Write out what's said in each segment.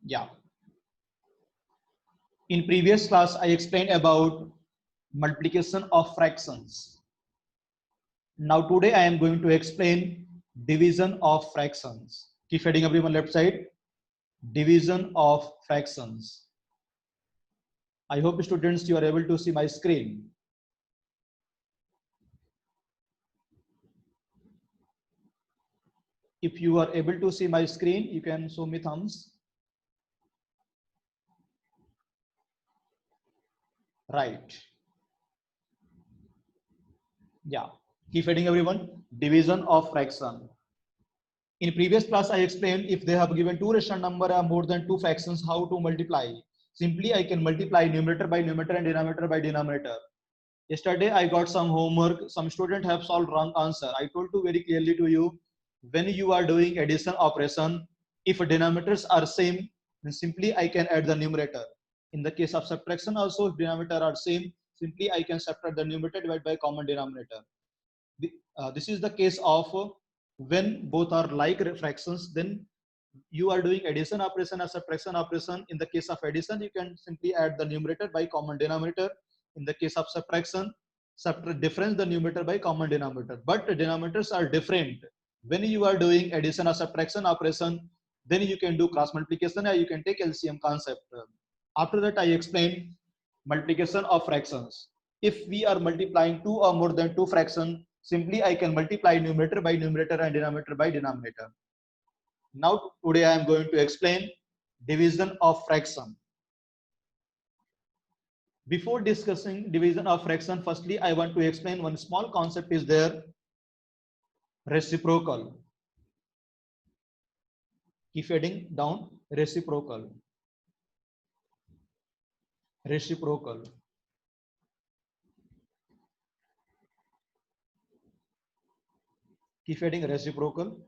Yeah. In previous class, I explained about multiplication of fractions. Now today I am going to explain division of fractions. Keep heading everyone left side. Division of fractions. I hope students you are able to see my screen. If you are able to see my screen, you can show me thumbs. Right. Yeah. Keep heading everyone. Division of fraction. In previous class, I explained if they have given two rational number or more than two fractions, how to multiply. Simply, I can multiply numerator by numerator and denominator by denominator. Yesterday, I got some homework. Some student have solved wrong answer. I told you very clearly to you, when you are doing addition operation, if denominators are same, then simply I can add the numerator. In the case of subtraction also, if denominator are same, simply I can subtract the numerator divided by common denominator. This is the case of when both are like fractions, then you are doing addition operation or subtraction operation. In the case of addition, you can simply add the numerator by common denominator. In the case of subtraction, subtract difference the numerator by common denominator. But the denominators are different. When you are doing addition or subtraction operation, then you can do cross multiplication or you can take LCM concept. After that, I explained multiplication of fractions. If we are multiplying two or more than two fractions, simply I can multiply numerator by numerator and denominator by denominator. Now today I am going to explain division of fraction. Before discussing division of fraction, firstly I want to explain one small concept is there, reciprocal. Keep heading down, reciprocal. Reciprocal. Keep heading reciprocal.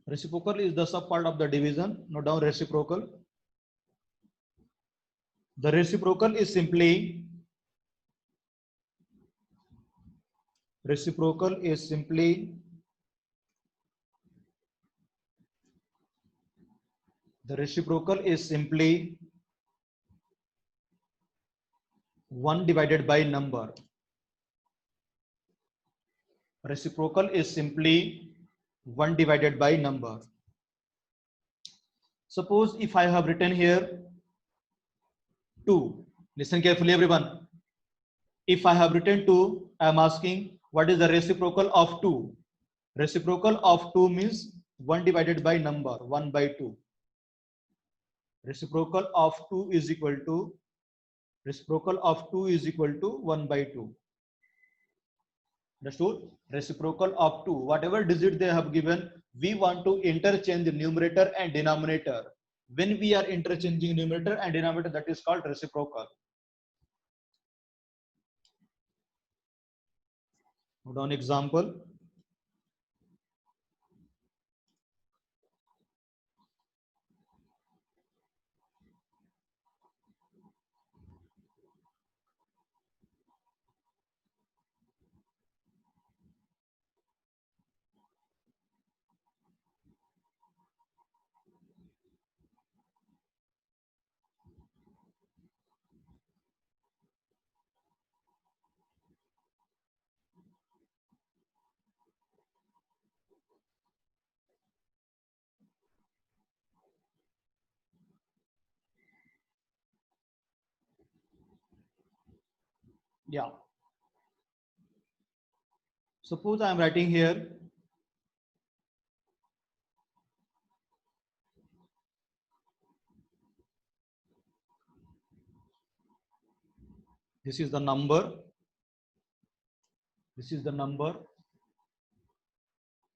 Reciprocal is the sub part of the division. Note down reciprocal. The reciprocal is simply the reciprocal is simply 1 divided by number. Reciprocal is simply 1 divided by number. Suppose if I have written here 2. Listen carefully everyone. If I have written 2, I am asking what is the reciprocal of 2? Reciprocal of 2 means 1 divided by number, 1 by 2. Reciprocal of 2 is equal to 1 by 2. Understood? Reciprocal of 2. Whatever digit they have given, we want to interchange the numerator and denominator. When we are interchanging numerator and denominator, that is called reciprocal. Note down example. Yeah. Suppose I am writing here this is the number. This is the number.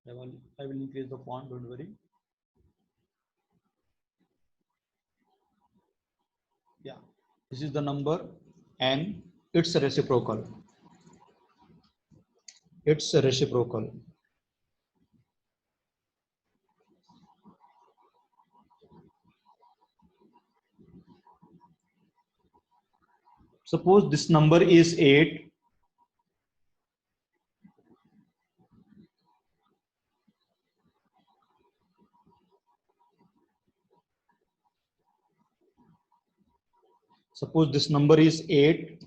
I will increase the font, don't worry. Yeah, this is the number and it's a reciprocal. It's a reciprocal. Suppose this number is 8. Suppose this number is 8.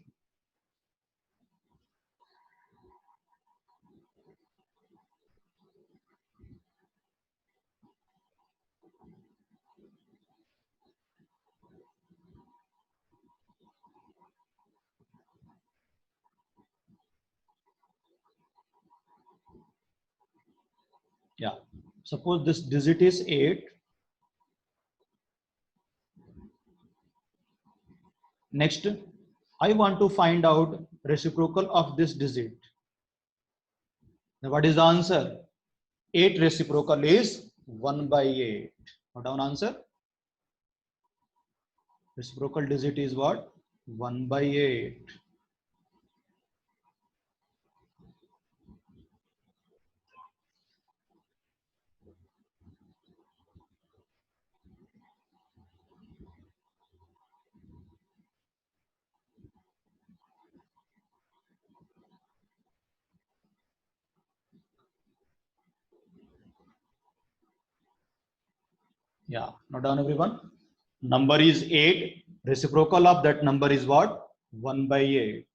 Yeah. Suppose this digit is 8. Next, I want to find out reciprocal of this digit. Now, what is the answer? 8 reciprocal is 1 by 8. Note down answer. Reciprocal digit is what? 1 by 8. Yeah. Note down everyone. Number is 8. Reciprocal of that number is what? 1 by 8.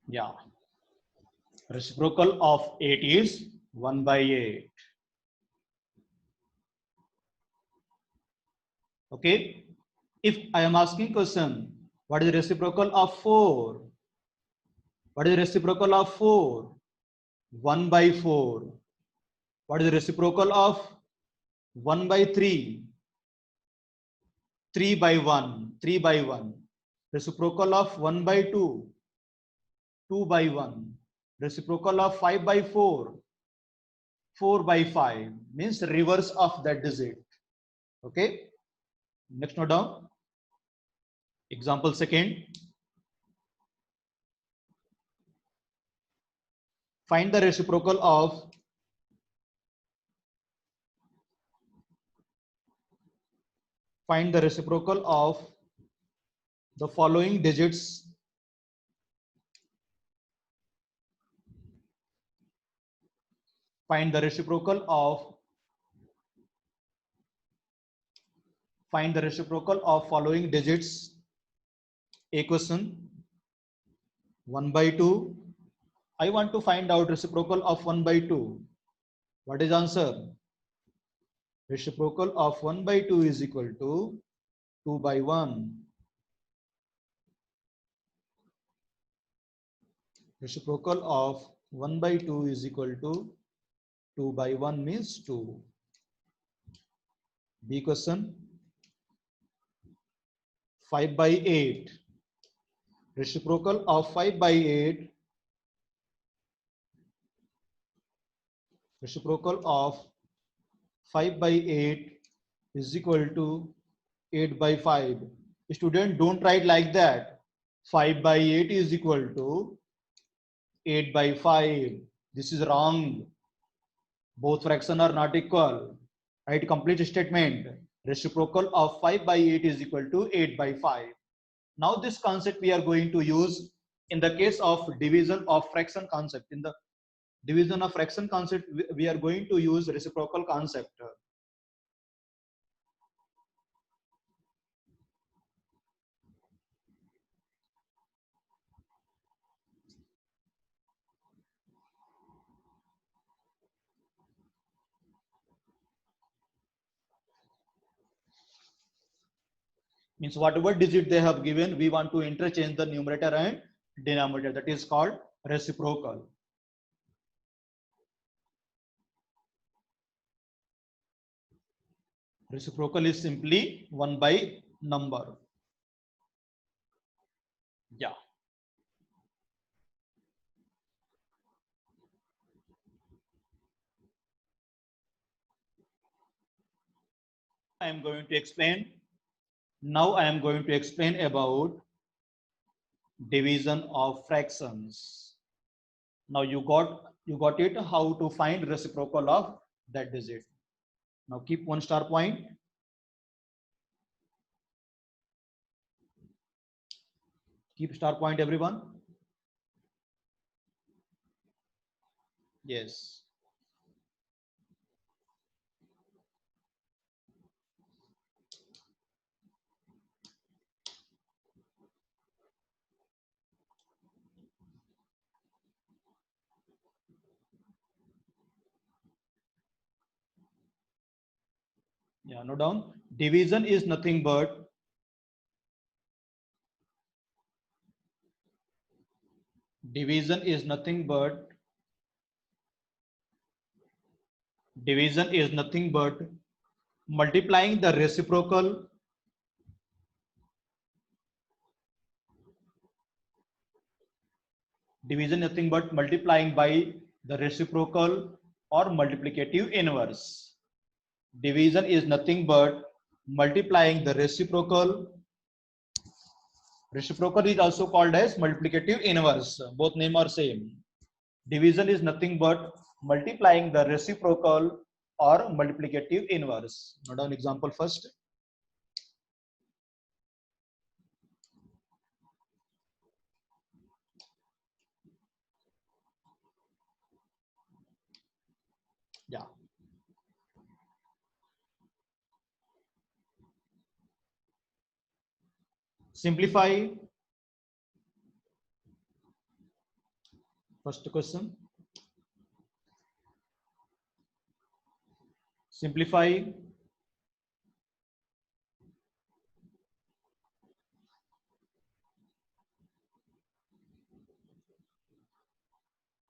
Yeah. Reciprocal of 8 is 1 by 8. Okay. If I am asking question, what is the reciprocal of 4? What is the reciprocal of 4? 1 by 4. What is the reciprocal of 1 by 3? 3 by 1. 3 by 1. Reciprocal of 1 by 2. 2 by 1. Reciprocal of 5 by 4. 4 by 5. Means reverse of that digit. Okay. Next note down. Example second. Find the reciprocal of the following digits. Find the reciprocal of following digits. A question. 1 by 2. I want to find out reciprocal of 1 by 2. What is answer? Reciprocal of 1 by 2 is equal to 2 by 1. Reciprocal of 1 by 2 is equal to 2 by 1 means 2. B question. 5 by 8. Reciprocal of 5 by 8. Reciprocal of 5 by 8 is equal to 8 by 5. Student, don't write like that. 5 by 8 is equal to 8 by 5. This is wrong. Both fractions are not equal. Write complete statement. Reciprocal of 5 by 8 is equal to 8 by 5. Now this concept we are going to use in the case of division of fraction concept. In the division of fraction concept, we are going to use reciprocal concept. Means whatever digit they have given, we want to interchange the numerator and denominator. That is called reciprocal. Reciprocal is simply 1 by number. Yeah. I am going to explain. Now I am going to explain about division of fractions. Now you got it how to find reciprocal of that digit. Now keep one star point. Keep star point, everyone. Yes. Yeah, note down. Division is nothing but division is nothing but division is nothing but multiplying the reciprocal division nothing but multiplying by the reciprocal or multiplicative inverse. Division is nothing but multiplying the reciprocal. Reciprocal is also called as multiplicative inverse. Both name are same. Division is nothing but multiplying the reciprocal or multiplicative inverse. Note down example first. Yeah. Simplify. First question. Simplify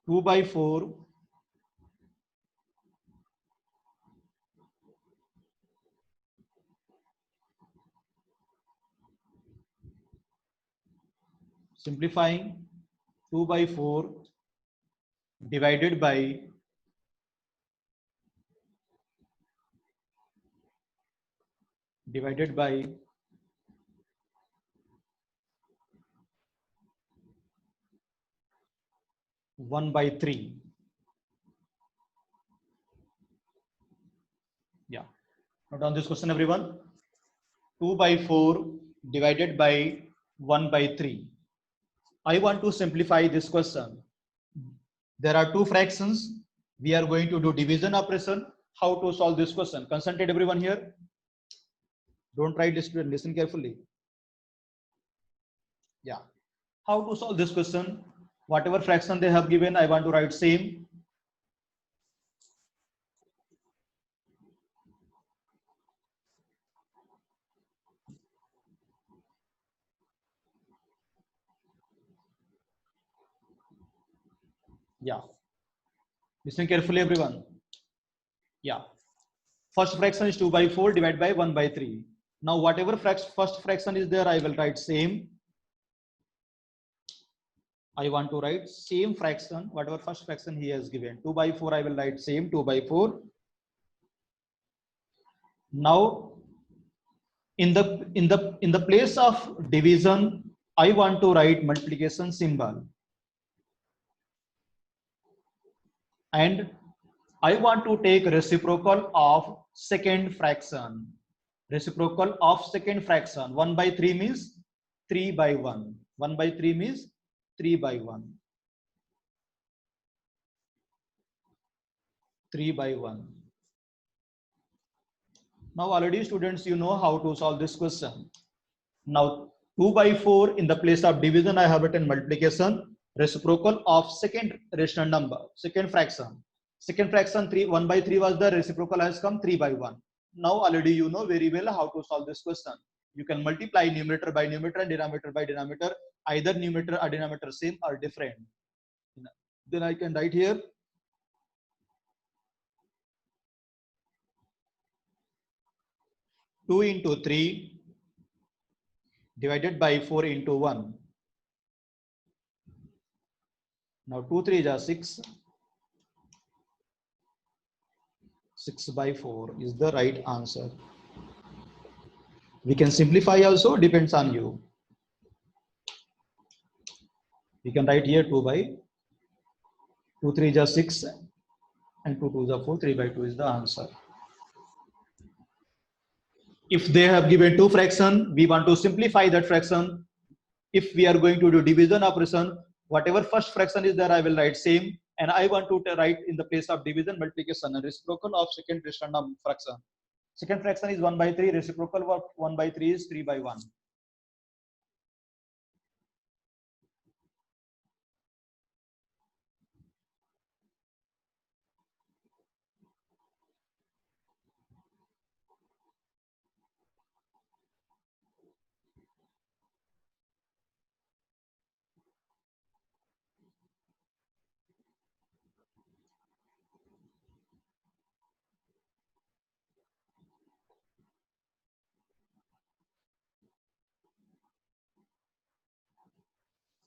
2/4 simplifying 2/4 divided by 1/3. Yeah. Note down this question, everyone. 2/4 divided by 1/3. I want to simplify this question. There are two fractions. We are going to do division operation. How to solve this question? Concentrate, everyone here. Don't try to listen carefully. Yeah. How to solve this question? Whatever fraction they have given, I want to write same. Yeah. Listen carefully, everyone. Yeah. First fraction is 2/4 divided by 1/3. Now, whatever first fraction is there, I will write same. I want to write same fraction, whatever first fraction he has given. 2/4, I will write same 2/4. Now, in the place of division, I want to write multiplication symbol. And I want to take reciprocal of second fraction. Reciprocal of second fraction. 1/3 means 3/1. 1/3 means 3/1. 3/1. Now already students, you know how to solve this question. Now 2/4 in the place of division, I have written multiplication. Reciprocal of second rational number, second fraction. Second fraction 1/3 was the reciprocal has come 3/1. Now already you know very well how to solve this question. You can multiply numerator by numerator and denominator by denominator. Either numerator or denominator same or different. Then I can write here 2 into 3 divided by 4 into 1. Now 2 3 is 6. 6/4 is the right answer. We can simplify also, depends on you. We can write here 2 3 is 6. and 2 2s are 4, 3 by 2 is the answer. If they have given two fraction, we want to simplify that fraction. If we are going to do division operation, whatever first fraction is there, I will write same, and I want to write in the place of division multiplication and reciprocal of second random fraction. Second fraction is 1 by 3, reciprocal of 1 by 3 is 3 by 1.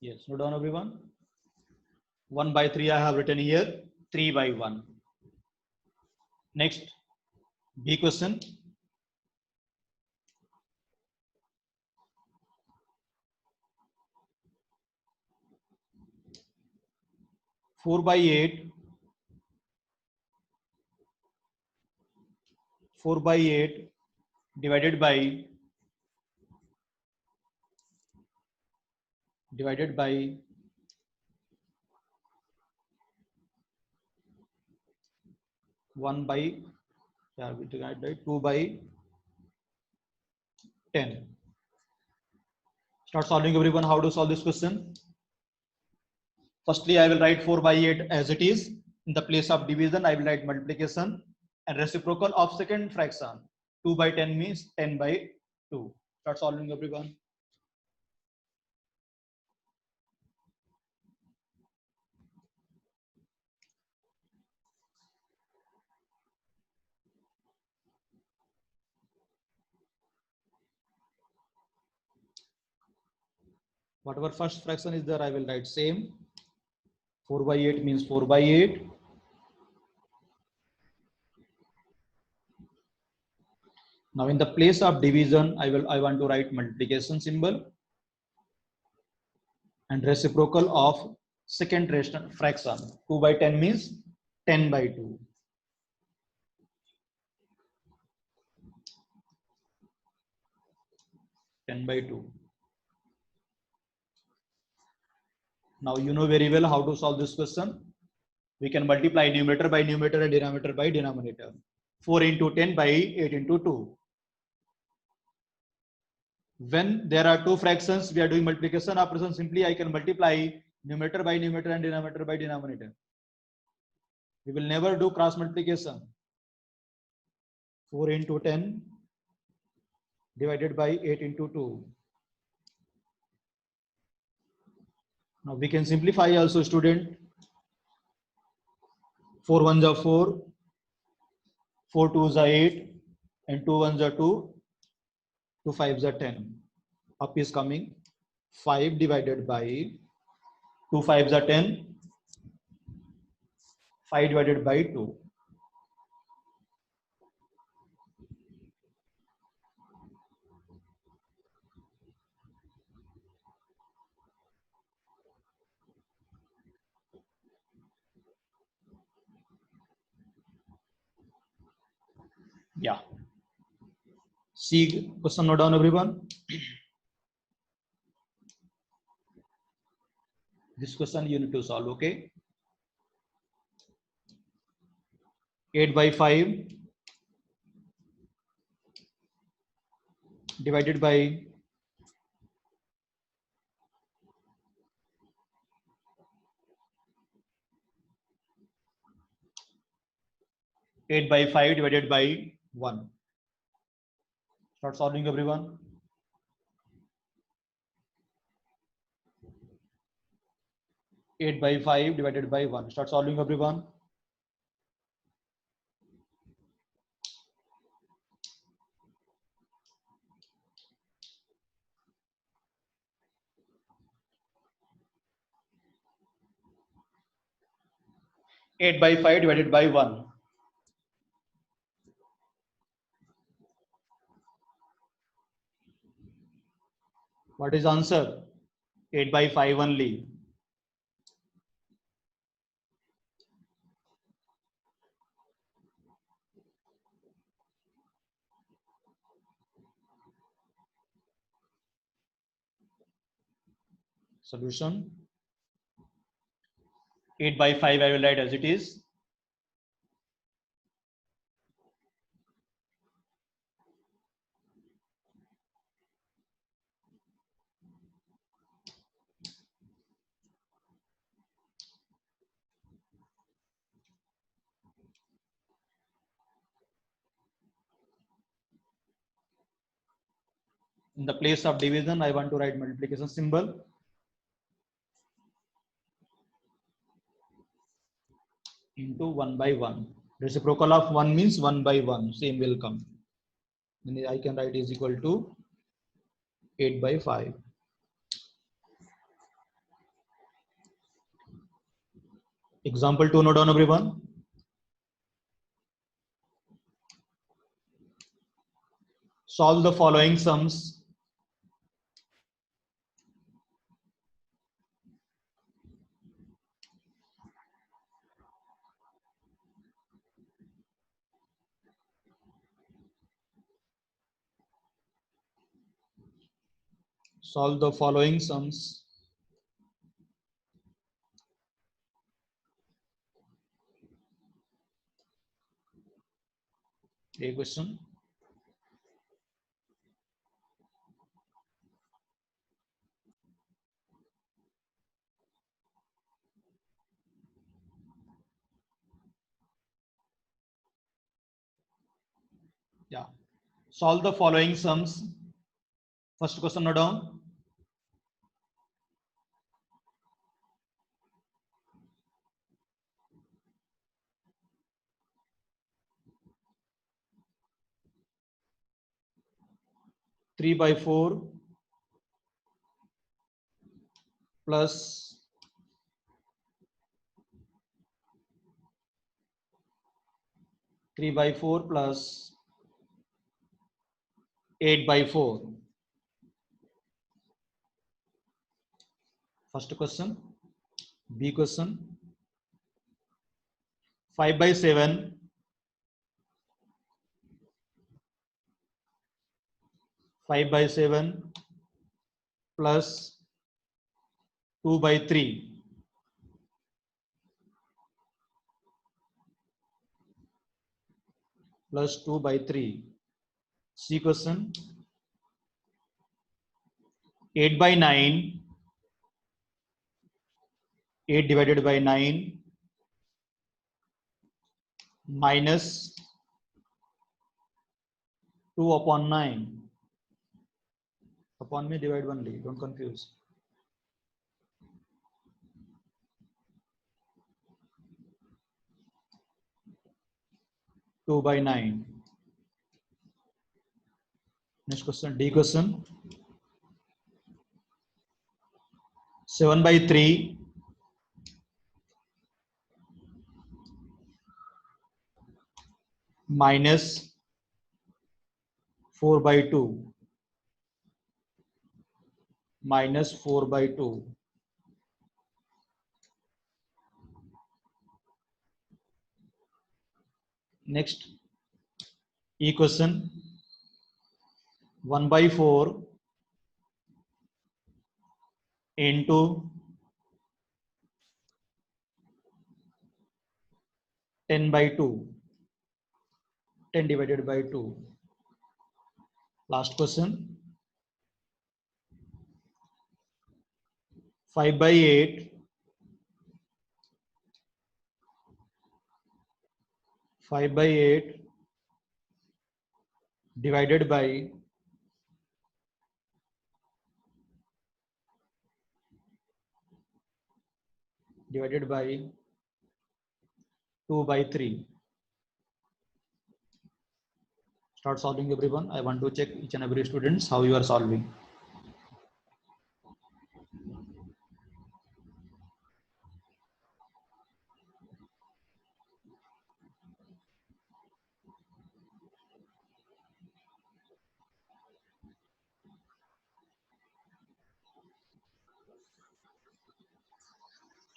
Yes, note down everyone. 1 by 3 I have written here, 3 by 1. Next, B question. 4 by 8, 4 by 8 divided by 1 by 2 by 10. Start solving everyone. How to solve this question? Firstly, I will write 4 by 8 as it is. In the place of division, I will write multiplication and reciprocal of second fraction. 2 by 10 means 10 by 2. Start solving everyone. Whatever first fraction is there, I will write same. 4 by 8 means 4 by 8. Now in the place of division, I want to write multiplication symbol and reciprocal of second fraction. 2 by 10 means 10 by 2. By 2. Now you know very well how to solve this question. We can multiply numerator by numerator and denominator by denominator. 4 into 10 by 8 into 2. When there are two fractions, we are doing multiplication operation. Simply I can multiply numerator by numerator and denominator by denominator. We will never do cross multiplication. 4 into 10 divided by 8 into 2. Now we can simplify also, student. 4 1s are 4, 4 2s are 8, and 2 1s are 2, 2 5s are 10. Up is coming 5 divided by 2 5s are 10, 5 divided by 2. Yeah. See question, note down everyone. This question you need to solve, okay? 8 by 5 divided by 8 by 5 divided by 1. Start solving everyone. 8 by 5 divided by 1. Start solving everyone. 8 by 5 divided by 1. What is answer? 8 by 5 only. Solution 8 by 5 I will write as it is. In the place of division, I want to write multiplication symbol. Into 1 by 1. Reciprocal of 1 means 1 by 1. Same will come. Then I can write is equal to 8 by 5. Example 2, note down everyone. Solve the following sums. Solve the following sums. A question. Yeah. Solve the following sums. First question, note down. Three by 4 plus 3 by 4 plus 8 by 4. First question. B question. 5 by 7 5 by 7 plus 2 by 3 plus 2 by 3. C question. 8 by 9, 8 divided by 9 minus 2 upon 9. Upon me divide only, don't confuse. Two by 9. Next question, D question. 7 by 3 minus 4 by 2 minus 4 by 2. Next, E question. 1 by 4 into 10 by 2. 10 divided by 2. Last question. 5 by 8. 5 by 8 divided by 2 by 3. Start solving everyone. I want to check each and every students how you are solving.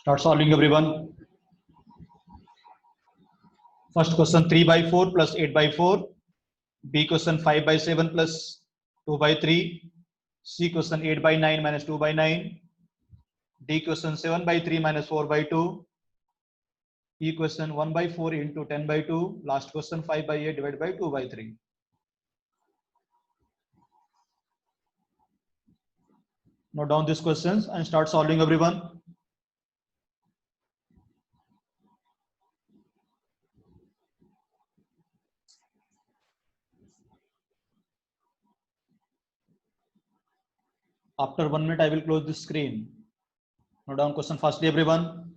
Start solving everyone. First question 3 by 4 plus 8 by 4. B question 5 by 7 plus 2 by 3. C question 8 by 9 minus 2 by 9. D question 7 by 3 minus 4 by 2. E question 1 by 4 into 10 by 2. Last question 5 by 8 divided by 2 by 3. Note down these questions and start solving, everyone. After 1 minute, I will close the screen. Note down question firstly, everyone.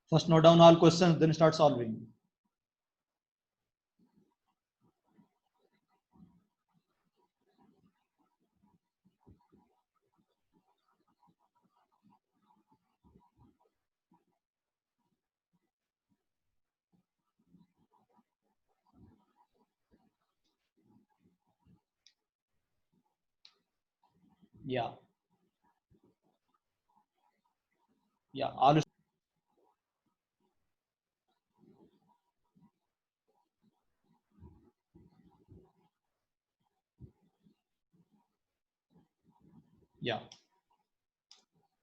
First note down all questions, then start solving. Yeah. Yeah. All. Yeah.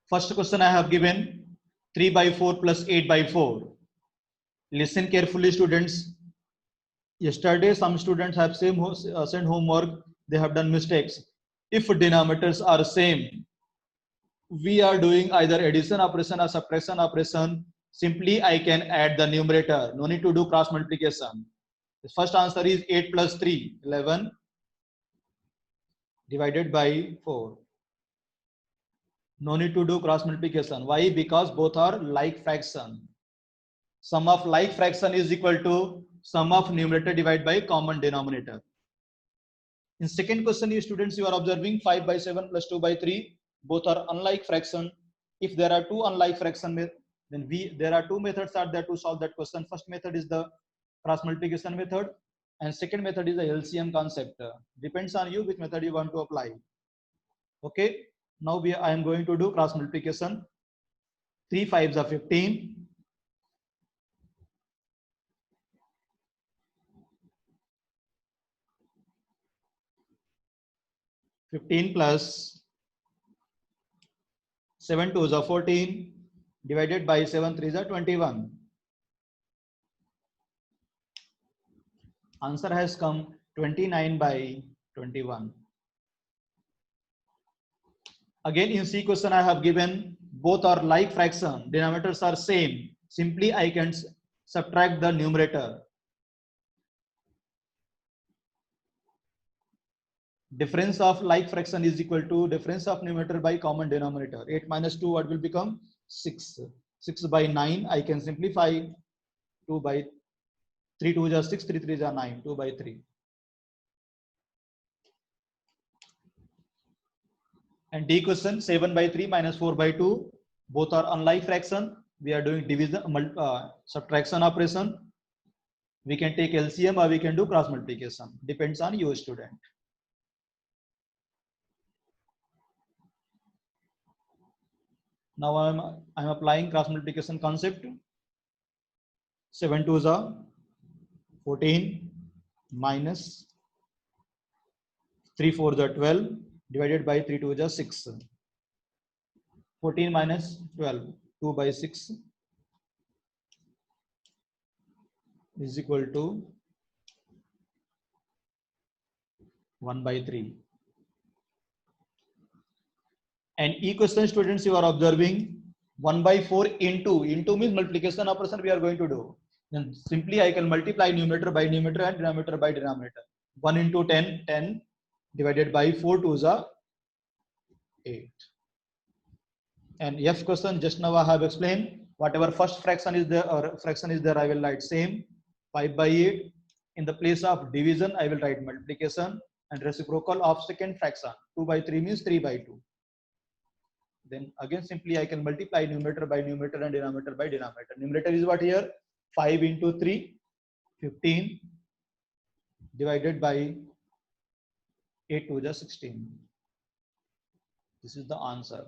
First question I have given 3 by 4 plus 8 by 4. Listen carefully, students. Yesterday, some students have sent homework. They have done mistakes. If denominators are same, we are doing either addition operation or subtraction operation. Simply, I can add the numerator. No need to do cross multiplication. The first answer is 8 plus 3, 11 divided by 4. No need to do cross multiplication. Why? Because both are like fraction. Sum of like fraction is equal to sum of numerator divided by common denominator. In second question, you students, you are observing 5 by 7 plus 2 by 3. Both are unlike fraction. If there are two unlike fraction, then there are two methods are there to solve that question. First method is the cross multiplication method, and second method is the LCM concept. Depends on you which method you want to apply. Okay. Now I am going to do cross multiplication. 3 5s are 15. 15 plus 7 2s are 14 divided by 7 3s are 21. Answer has come 29 by 21. Again, in C question I have given both are like fraction, denominators are same. Simply I can subtract the numerator. Difference of like fraction is equal to difference of numerator by common denominator. 8 minus 2, what will become? 6. 6 by 9, I can simplify 2 by 3 2 is 6, 3 3 is 9, 2 by 3. And D question 7 by 3 minus 4 by 2. Both are unlike fraction. We are doing division, subtraction operation. We can take LCM or we can do cross multiplication. Depends on you, student. Now I'm applying cross multiplication concept. 7 2s are 14 minus 3 4s are 12 divided by 3 2s are 6. 14 minus 12, 2 by 6 is equal to 1 by 3. And E question, students, you are observing 1 by 4 into means multiplication operation we are going to do. Then simply I can multiply numerator by numerator and denominator by denominator. 1 into 10, 10 divided by 4 2s are 8. And F question, just now I have explained, whatever first fraction is there or fraction is there, I will write same. 5 by 8. In the place of division, I will write multiplication, and reciprocal of second fraction. 2 by 3 means 3 by 2. Then again simply I can multiply numerator by numerator and denominator by denominator. Numerator is what here? 5 into 3, 15 divided by 8 to the 16. This is the answer.